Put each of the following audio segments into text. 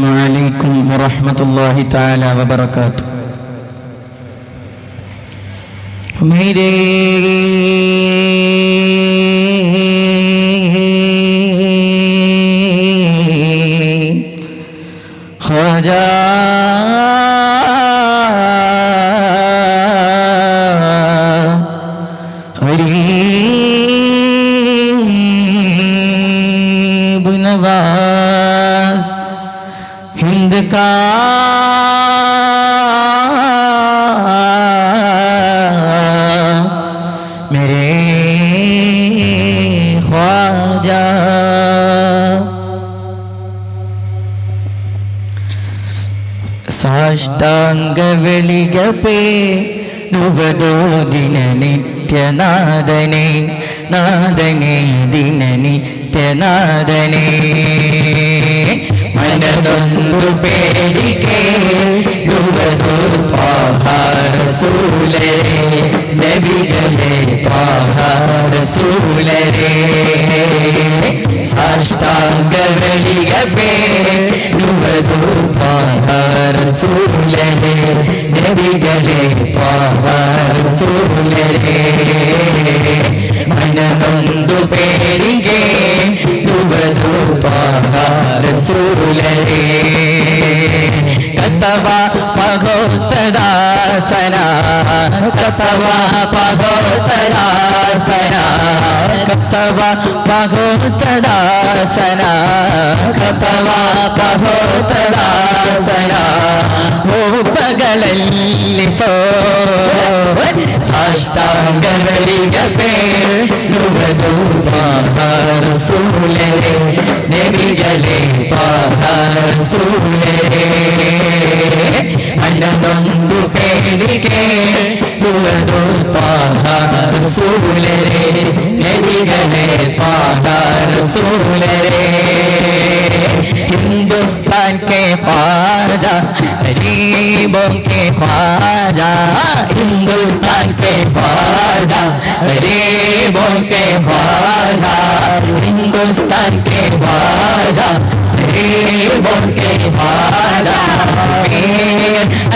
വഅലൈക്കും വറഹ്മത്തുള്ളാഹി തആല വബറകാതുഹു. मेरे ख्वाजा गरीब नवाज हिंद का मेरे ख्वाजा സാഷ്ടാംഗവെളികപ്പേ നുവദോ ദിന നിത്യനാദനേ നാദനേ ദിന നിത്യനാദനേ മനനൊന്നു പേടിക്കേ നുവദോ ത്വാഹ റസൂലേ നബികളേ ത്വാഹ റസൂലേ സാഷ്ടാംഗവെളികപ്പേ നുവദോ ത്വാഹ റസൂലേ നബികളേ ത്വാഹ റസൂലേ മനനൊന്തു പേരികേ നുവദോ ത്വാഹ റസൂലേ കതവ പഗോത്തദാസന കതവ പഗോത്തദാസന കതവ പഗോത്തദാസന കതവ പഗോത്തദാസന ഓ പഗലಲ್ಲಿ ಸೋ ಸಾಷ್ಟಾಂಗವಳಿಗಪೇ ನುವದೋ ತ್ವಾಹ ರಸೂಲೇ ನಬಿಗಳೇ ತ್ವಾಹ ರಸೂಲೇ ಮನನೊಂದು ಪೇಳಿಗೆ ನುವದೋ ತ್ವಾಹ ರಸೂಲೇ ನಬಿಗಳೇ ತ್ವಾಹ ರಸೂಲೇ हिंदुस्तान के ख्वाजा गरीबों के ख्वाजा हिंदुस्तान के ख्वाजा गरीबों के ख्वाजा हिंदुस्तान के ख्वाजा गरीबों के ख्वाजा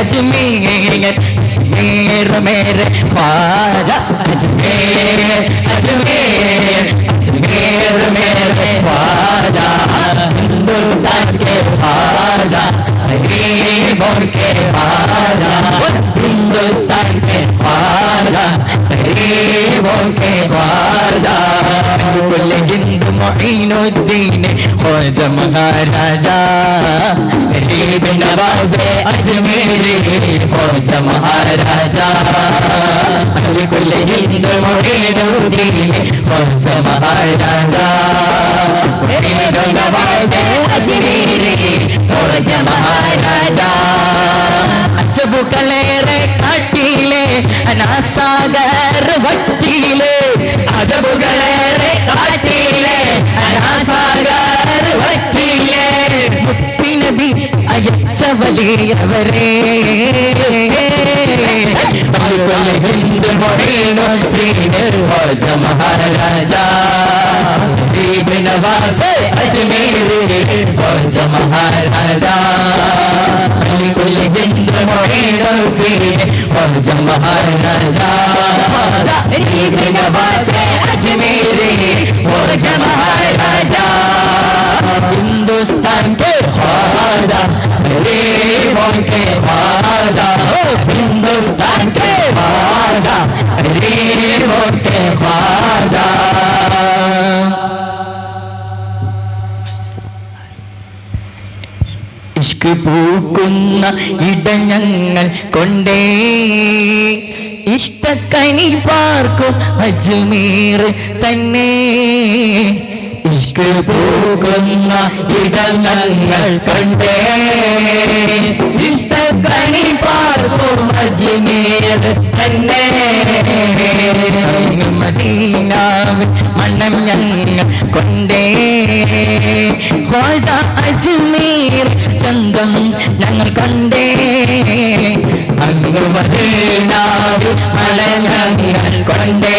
अजमेर अजमेर मेरे ख्वाजा अजमेर अजमेर अजमेर मेरे ख्वाजा हिंदुस्तान के ख्वाजा गरीबों के ख्वाजा हिंदुस्तान के ख्वाजा गरीबों के ख्वाजा कुल हिंद मुईनुद्दीन ख्वाजा महाराजा गरीब नवाज़े अजमेरी ख्वाजा महाराजा कुल हिंद मुईनुद्दीन ख्वाजा महाराजा गरीब नवाज़े अजमेरी ख्वाजा महाराजा अजब कलेरे काटिले अनासागर वट्टिले अजब कलेरे काटिले अनासागर वट्टिले मुत्तिन भी अयच्चवलियवरे बिल्कुल हिंद मुईनुद्दीन ख्वाजा महाराजा गरीब नवाज़े अजमेरी ख्वाजा महाराजा बिल्कुल हिंद मुईनुद्दीन ख्वाजा महाराजा गरीब नवाज़े अजमेरी ख्वाजा महाराजा हिंदुस्तान के ख्वाजा गरीबों के ख्वाजा हिंदुस्तान के ख्वाजा गरीबों के ख्वाजा ഇഷ്ക് പൂക്കുന്ന ഇടഞ്ഞങ്ങൾ കൊണ്ടേ ഇഷ്ടക്കനി പാർക്കും അജ്മീർ തന്നെ ഇഷ്ക് പൂക്കുന്ന ഇടഞ്ഞങ്ങൾ കൊണ്ടേ ഇഷ്ടക്കനി പാർക്കും അജ്മീർ തന്നെ മദീനാവിൽ മണ്ണം ഞങ്ങൾ കൊണ്ടേ ഖ്വാജ അജ്മീർ ചന്തം ഞങ്ങൾ കണ്ടേ അങ്ങ് മദീനാവിൽ മണ്ണം ഞങ്ങൾ കൊണ്ടേ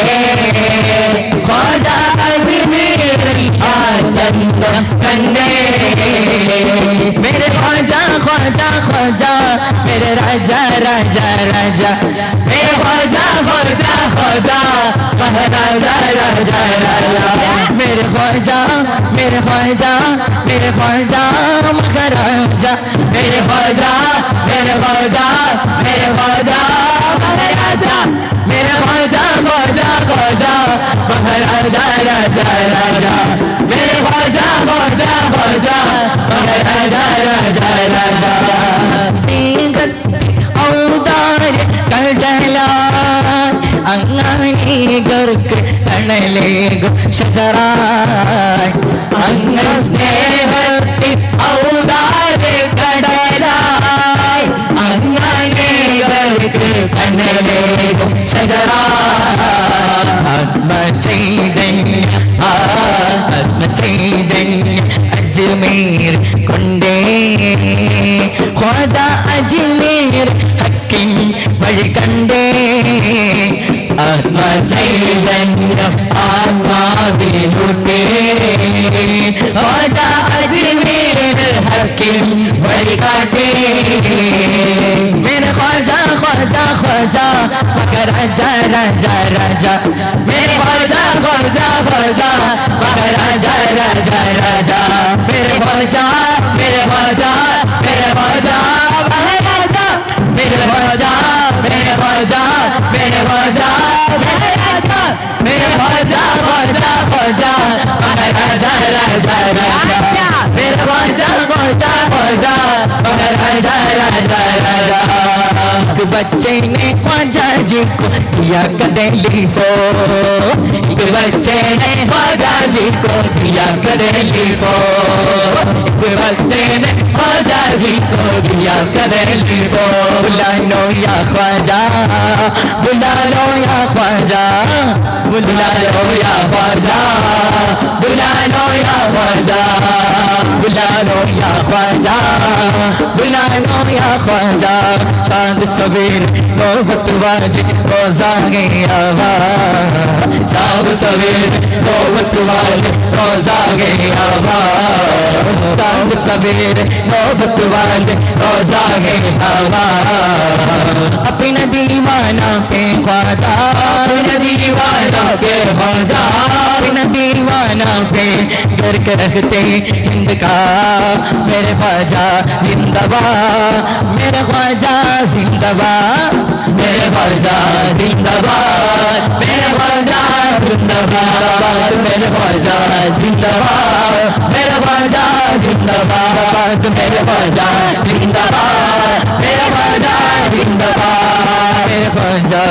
ഖ്വാജ അജ്മീർ ആ चंदन कन्ने मेरे ख्वाजा ख्वाजा ख्वाजा मेरे राजा राजा राजा मेरे ख्वाजा ख्वाजा ख्वाजा महाराजा राजा राजा मेरे ख्वाजा मेरे ख्वाजा मेरे ख्वाजा महाराजा मेरे ख्वाजा मेरे ख्वाजा मेरे ख्वाजा महाराजा मेरे ख्वाजा ख्वाजा ख्वाजा महाराजा राजा राजा मेरे ख्वाजा ख्वाजा ख्वाजा महाराजा राजा राजा ഔദാര്യ കടലാ അങ്ങേകർക്ക് തണലേകും ഷജറായി അങ്ങ് സ്നേഹത്തിൽ ഔദാര്യ കടലായി അങ്ങേകർക്ക് തണലേകും ഷജറായി ആത്മചൈതന്യ ആത്മചൈതന്യ അജ്മീർ കൊണ്ടേ ഖ്വാജ അജ്മീർ ഹക്കിൻ വഴി കണ്ടേ ആത്മചൈതന്യ ആത്മാവിലുണ്ടേ ഖ്വാജ അജ്മീർ ഹക്കിൻ വഴി കാട്ടേ मेरे ख्वाजा ख्वाजा ख्वाजा मगर राजा राजा राजा मेरे ख्वाजा ख्वाजा ख्वाजा मगर राजा राजा राजा मेरे ख्वाजा मेरे ख्वाजा मेरे ख्वाजा महाराजा मेरे ख्वाजा मेरे ख्वाजा मेरे ख्वाजा महाराजा मेरे ख्वाजा ख्वाजा ख्वाजा महाराजा राजा राजा मेरे ख्वाजा ख्वाजा ख्वाजा महाराजा राजा राजा बच्चे ने ख्वाजा जी को दिया कदलीफो एक बच्चे ने ख्वाजा जी को दिया कदलीफो एक बच्चे ने ख्वाजा जी को दिया कदलीफो बुला लो या ख्वाजा बुला लो या ख्वाजा बुला लो या ख्वाजा बुला लो या ख्वाजा बुला लो या ख्वाजा बुला लो या ख्वाजा चांद सवेर नौबत वाज रोजा गया चांद सवेर नौबत वाज रोजा गया चांद सवेर नौबत वाज रोजा गया अपना दीवाना पे ख्वाजा अपना दीवाना पे ख्वाजा अपना दीवाना पे घर के रखते हिंद का मेरे ख्वाजा जिंदाबाद मेरे ख्वाजा जिंदाबाद मेरे ख्वाजा जिंदाबाद मेरे ख्वाजा जिंदाबाद मेरे ख्वाजा जिंदाबाद मेरे ख्वाजा जिंदाबाद मेरे ख्वाजा जिंदाबाद मेरे ख्वाजा जिंदाबाद मेरे ख्वाजा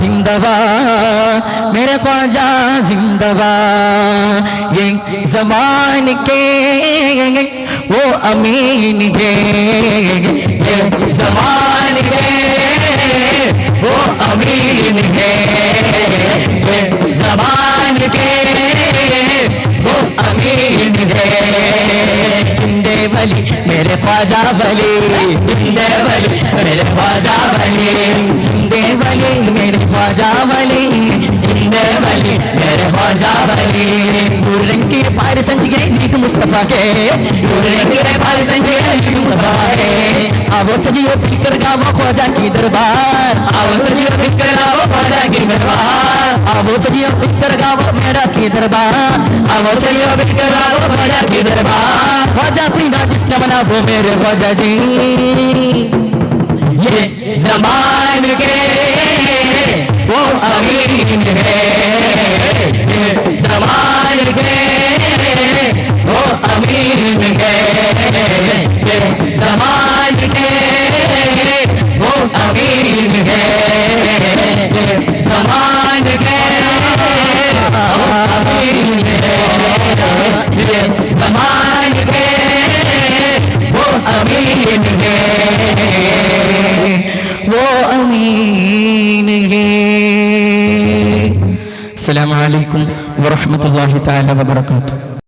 जिंदाबाद मेरे ख्वाजा जिंदाबाद ये ज़मान के वो अमीन है ये ज़मान के वो अमीन है ये ज़मान के वो अमीन है हिंदे वली मेरे ख्वाजा वली हिंदे वली मेरे ख्वाजा वली हिंदे वली मेरे ख्वाजा वली हिंदे वली मेरे ख्वाजा वली गुररंग के पार संजगे नीक मुस्तफा के गुररंग के पार संजगे नीक मुस्तफा के आवो सजियो पीकर गावो ख्वाजा की दरबार आवो सजियो पीकर गावो ख्वाजा की दरबार आवो सजियो पीकर गावो मेरा की दरबार आवो सजियो पीकर गावो ख्वाजा की दरबार ख्वाजा पीना जिसने बना वो मेरे ख्वाजा जी ये ज़मान के वो अमीन है ये ज़मान के वो अमीन है ये ज़मान के वो अमीन है ये ज़मान के वो अमीन है ये ज़मान के वो अमीन है वो अमीन है। अस्सलामु अलैकुम व रहमतुल्लाहि तआला व बरकातुहू।